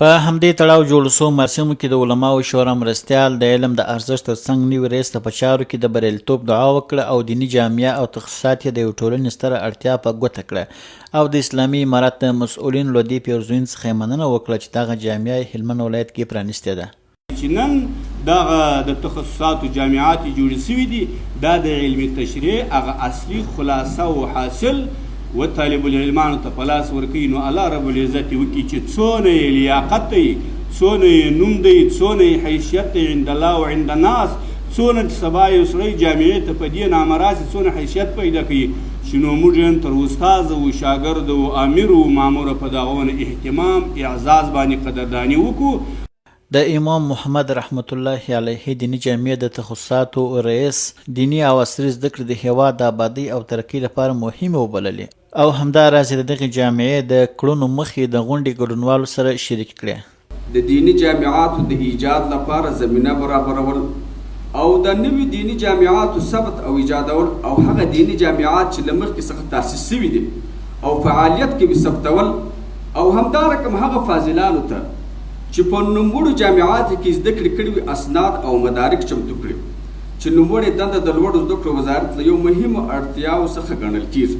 په همدې تړاو جوړ شو مراسمو کې د علماو شورا مرستیال د علم د ارزښت ترڅنګ نوي رئیس ته په چارو کې د بریالیتوب دعا وکړه او دیني جامعه او تخصصات یې د یو ټولنې ستره اړتیا په ګوته کړه او د اسلامي امارت د مسؤلین له دې پیرزوین څخه یې مننه وکړه چې دغه جامعه یې هلمند ولایت کې پرانیستې ده. چې نن دغه د تخصصاتو جامعات جوړې شوي دي دا د علمي تشریح هغه اصلي خلاصه او حاصل و طالب العلمانو ته په لاس ورکوي نو الله رب العزت وکړي چې څونه یې لیاقت دی، څونه یې نوم دی، څونه یې حیثیت دی عند الله او عند الناس، څونه چې سبا یو سړی جامعې ته په دې نامه راسي څونه حیثیت پیدا کوي چې نو موږ تر استاد او شاګرد او امیر او مامور په دغه ونه اهتمام اعزاز باندې قدرداني وکړو. د امام محمد رحمت الله علیه دینی جامعه د تخصصاتو رئیس دینی او عصري زده کړې د هیواد د آبادۍ او ترقۍ لپاره مهمه وبللې او همداراز د دغې جامعې د کړنو مخې د غونډې ګډونوالو سره شریک کړې. د دینی جامعاتو د ایجاد لپاره زمینه برابرول او د نوي دینی جامعاتو ثبت او ایجادول او هغه دینی جامعات چې له مخکې څخه تاسیس شوي دي او فعالیت کې ثبتول او همدارقم هغه فاضلانو ته چې په نوموړو جامعاتو کې زده کړې کړي وي اسناد او مدارک چمتو کړي چې نوموړې دنده د لوړو زده کړو وزارت له یو مهمو اړتیاوو څخه ګڼل کیږي.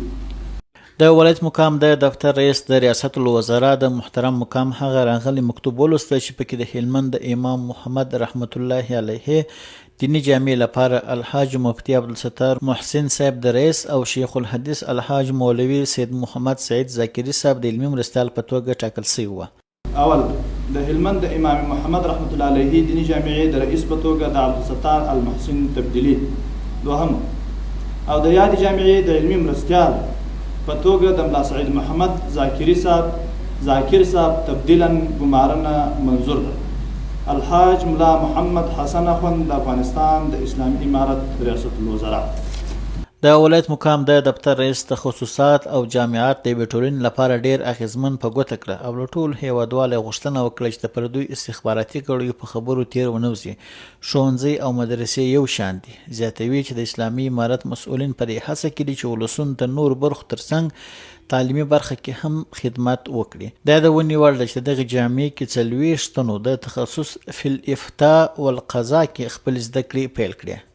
د ولایت مقام د دفتر رئیس د ریاست الوزرا د محترم مقام هغه راغلی مکتوب ولوسته چې پکې د هلمند د امام محمد رحمت الله علیه دینی جامعې لپاره الحاج مفتی عبدالستار محسن صاحب د رئیس او شیخ الحدیث الحاج مولوي سید محمد سعید ذاکري صاحب د علمي مرستیال په توګه ټاکل شوي وو. اول د هلمند د امام محمد رحمت الله علیه دینی جامعې د رئیس په توګه د عبدالستار المحسن تبدیلی. دوهم او د یادې جامعې د علمي مرستیال په توګه د ملا سعید محمد ذاکر صاحب تبدیلا ګمارنه منظور ده. الحاج ملا محمد حسن اخوند د افغانستان د اسلامي امارت ریاست الوزرا. د ولایت مقام د دفتر رئیس تخصصات او جامعات د یوې ټولنې لپاره ډیر اغیزمن په ګوته کړه او له ټول هیوادوالو غوښتنه وکړه چې د پردوی استخباراتي کړیو په خبرو تیر ونه وځي. ښوونځي او مدرسې یو شان دي. زیاتوي چې د اسلامي امارت مسؤلین په دې هڅه کې دي چې ولسونو ته نور برخو ترڅنګ تعلیمي برخه کې هم خدمت وکړي. دا د ونې وړ ده چې دغه جامعې کې 40 تنو د تخصص فی الافتاء والقضاء کې خپل زده کړې پیل کړې.